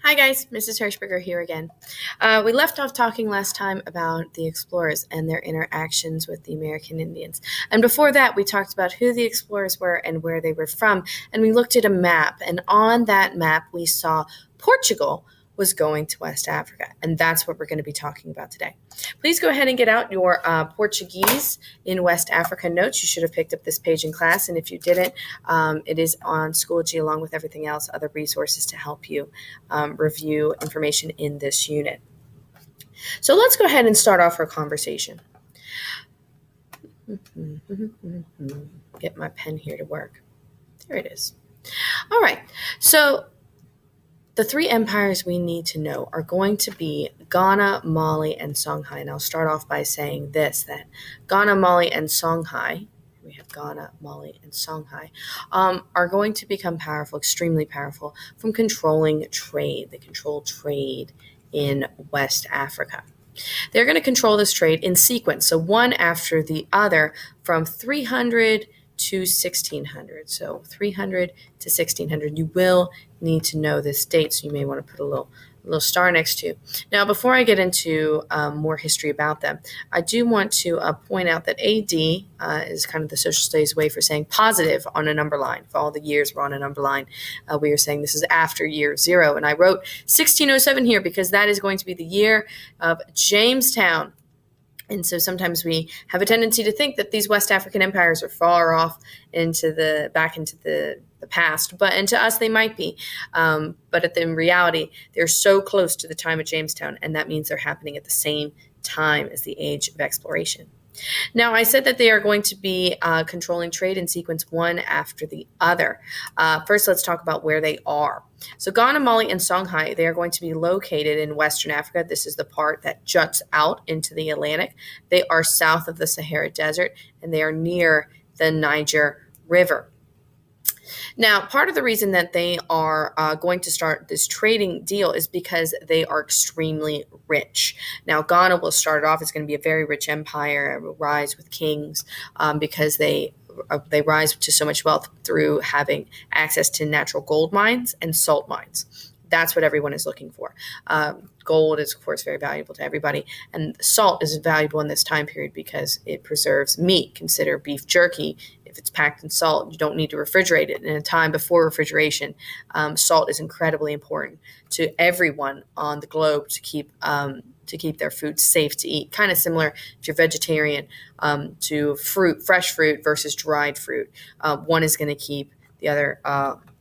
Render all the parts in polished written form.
Hi guys, Mrs. Hershberger here again. We left off talking last time about the explorers and their interactions with the American Indians. And before that, we talked about who the explorers were and where they were from. And we looked at a map. And on that map, we saw Portugal was going to West Africa. And that's what we're going to be talking about today. Please go ahead and get out your Portuguese in West Africa notes. You should have picked up this page in class. And if you didn't, it is on Schoology along with everything else, other resources to help you review information in this unit. So let's go ahead and start off our conversation. Get my pen here to work. There it is. All right. So the three empires we need to know are going to be Ghana, Mali, and Songhai. And I'll start off by saying this, that Ghana, Mali, and Songhai, we have Ghana, Mali, and Songhai, are going to become powerful, extremely powerful, from controlling trade. They control trade in West Africa. They're going to control this trade in sequence, so one after the other from 300 to 1600. So 300 to 1600. You will need to know this date, so you may want to put a little star next to. Now, before I get into more history about them, I do want to point out that AD is kind of the social studies way for saying positive on a number line. If all the years were on a number line, we are saying this is after year 0. And I wrote 1607 here because that is going to be the year of Jamestown. And so sometimes we have a tendency to think that these West African empires are far off back into the past, and to us they might be. But in reality, they're so close to the time of Jamestown, and that means they're happening at the same time as the age of exploration. Now, I said that they are going to be controlling trade in sequence one after the other. First, let's talk about where they are. So Ghana, Mali, and Songhai, they are going to be located in Western Africa. This is the part that juts out into the Atlantic. They are south of the Sahara Desert, and they are near the Niger River. Now, part of the reason that they are going to start this trading deal is because they are extremely rich. Now, Ghana will start off as going to be a very rich empire, will rise with kings because they rise to so much wealth through having access to natural gold mines and salt mines. That's what everyone is looking for. Gold is, of course, very valuable to everybody, and salt is valuable in this time period because it preserves meat. Consider beef jerky. If it's packed in salt, you don't need to refrigerate it. In a time before refrigeration, salt is incredibly important to everyone on the globe to keep their food safe to eat. Kind of similar if you're vegetarian to fresh fruit versus dried fruit. One is going to keep the other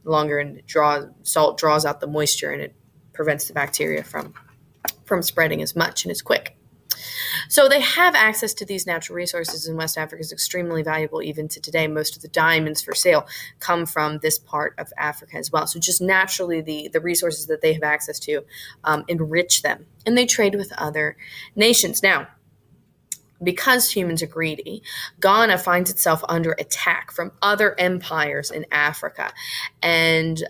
longer, and salt draws out the moisture, and it prevents the bacteria from spreading as much and as quick. So they have access to these natural resources, and West Africa is extremely valuable even to today. Most of the diamonds for sale come from this part of Africa as well. So just naturally, the resources that they have access to enrich them, and they trade with other nations. Now, because humans are greedy, Ghana finds itself under attack from other empires in Africa, and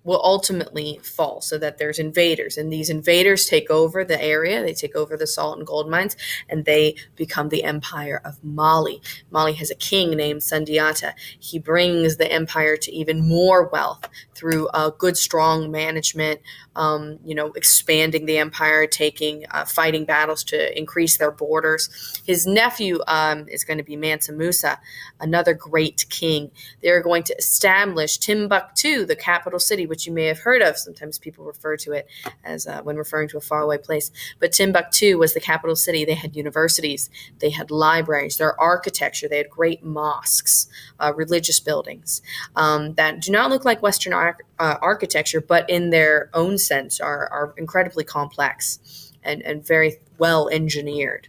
will ultimately fall, so that there's invaders, and these invaders take over the area. They take over the salt and gold mines, and they become the empire of Mali. Mali has a king named Sundiata. He brings the empire to even more wealth through good, strong management, expanding the empire, fighting battles to increase their borders. His nephew is going to be Mansa Musa, another great king. They're going to establish Timbuktu, the capital city, which you may have heard of. Sometimes people refer to it as when referring to a faraway place. But Timbuktu was the capital city. They had universities. They had libraries. Their architecture. They had great mosques, religious buildings that do not look like Western architecture, but in their own sense are incredibly complex and very well engineered.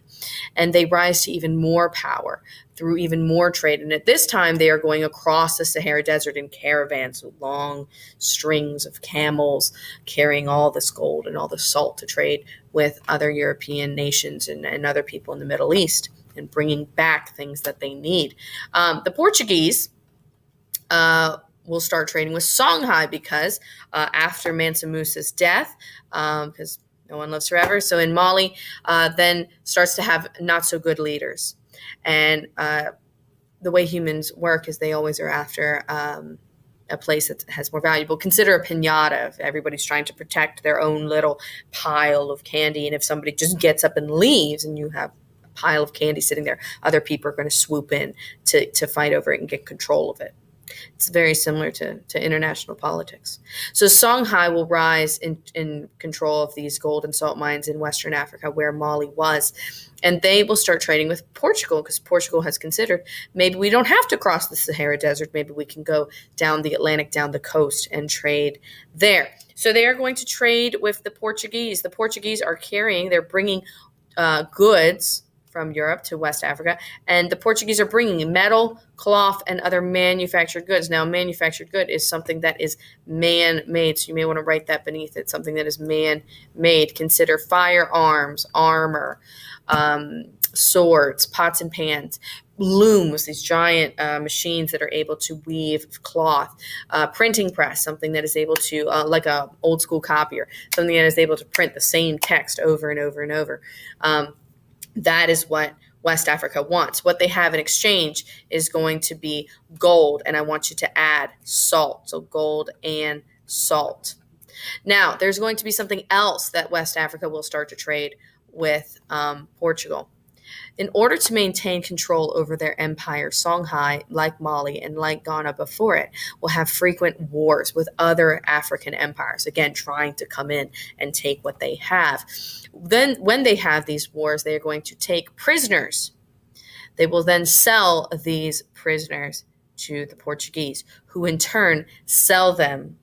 And they rise to even more power through even more trade. And at this time, they are going across the Sahara Desert in caravans with long strings of camels carrying all this gold and all the salt to trade with other European nations and other people in the Middle East, and bringing back things that they need. The Portuguese will start trading with Songhai because after Mansa Musa's death, because no one lives forever. So in Mali, then starts to have not so good leaders. And the way humans work is they always are after a place that has more valuable. Consider a piñata. If everybody's trying to protect their own little pile of candy, and if somebody just gets up and leaves and you have a pile of candy sitting there, other people are going to swoop in to fight over it and get control of it. It's very similar to international politics. So Songhai will rise in control of these gold and salt mines in Western Africa, where Mali was. And they will start trading with Portugal, because Portugal has considered, maybe we don't have to cross the Sahara Desert. Maybe we can go down the Atlantic, down the coast, and trade there. So they are going to trade with the Portuguese. The Portuguese are they're bringing goods from Europe to West Africa, and the Portuguese are bringing metal, cloth, and other manufactured goods. Now, manufactured good is something that is man-made, so you may want to write that beneath it, something that is man-made. Consider firearms, armor, swords, pots and pans, looms, these giant machines that are able to weave cloth, printing press, something that is able to, like a old school copier, something that is able to print the same text over and over and over. That is what West Africa wants. What they have in exchange is going to be gold, and I want you to add salt. So gold and salt. Now, there's going to be something else that West Africa will start to trade with Portugal. In order to maintain control over their empire, Songhai, like Mali and like Ghana before it, will have frequent wars with other African empires, again, trying to come in and take what they have. Then, when they have these wars, they are going to take prisoners. They will then sell these prisoners to the Portuguese, who in turn sell them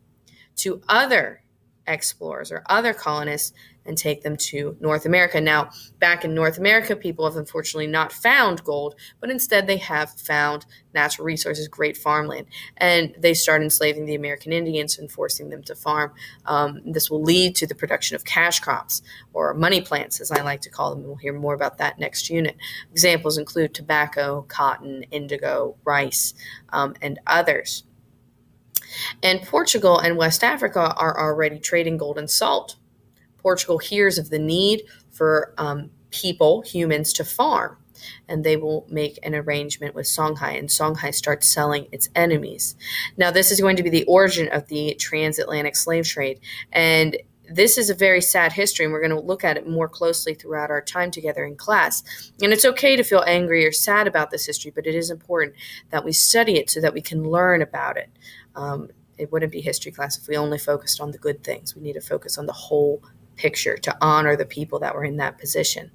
to other explorers or other colonists and take them to North America. Now, back in North America, people have unfortunately not found gold, but instead they have found natural resources, great farmland, and they start enslaving the American Indians and forcing them to farm. This will lead to the production of cash crops, or money plants, as I like to call them. We'll hear more about that next unit. Examples include tobacco, cotton, indigo, rice, and others. And Portugal and West Africa are already trading gold and salt. Portugal hears of the need for humans to farm, and they will make an arrangement with Songhai, and Songhai starts selling its enemies. Now, this is going to be the origin of the transatlantic slave trade, and this is a very sad history, and we're going to look at it more closely throughout our time together in class. And it's okay to feel angry or sad about this history, but it is important that we study it so that we can learn about it. It wouldn't be history class if we only focused on the good things. We need to focus on the whole picture to honor the people that were in that position.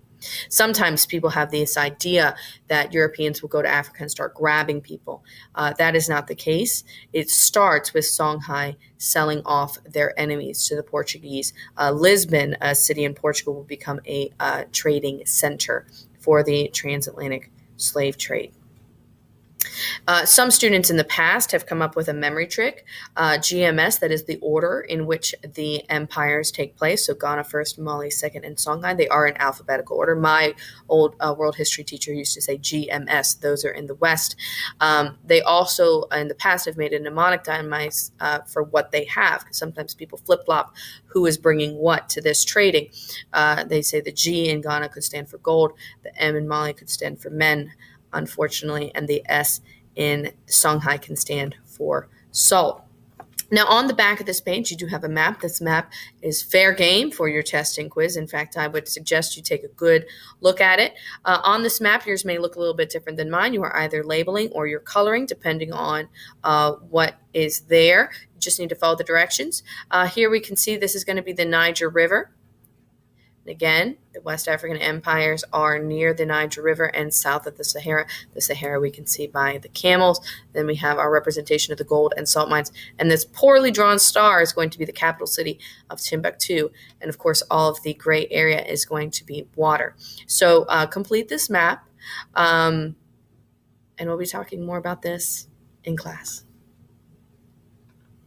Sometimes people have this idea that Europeans will go to Africa and start grabbing people. That is not the case. It starts with Songhai selling off their enemies to the Portuguese. Lisbon, a city in Portugal, will become a trading center for the transatlantic slave trade. Some students in the past have come up with a memory trick. GMS, that is the order in which the empires take place. So Ghana first, Mali second, and Songhai. They are in alphabetical order. My old world history teacher used to say GMS. Those are in the West. They also, in the past, have made a mnemonic device for what they have, because sometimes people flip-flop who is bringing what to this trading. They say the G in Ghana could stand for gold. The M in Mali could stand for men, unfortunately, and the S in Songhai can stand for salt. Now, on the back of this page, you do have a map. This map is fair game for your test and quiz. In fact, I would suggest you take a good look at it. On this map, yours may look a little bit different than mine. You are either labeling or you're coloring, depending on what is there. You just need to follow the directions. Here we can see this is going to be the Niger River. Again, the West African empires are near the Niger River and south of the Sahara. The Sahara we can see by the camels. Then we have our representation of the gold and salt mines. And this poorly drawn star is going to be the capital city of Timbuktu. And of course, all of the gray area is going to be water. So complete this map. And we'll be talking more about this in class.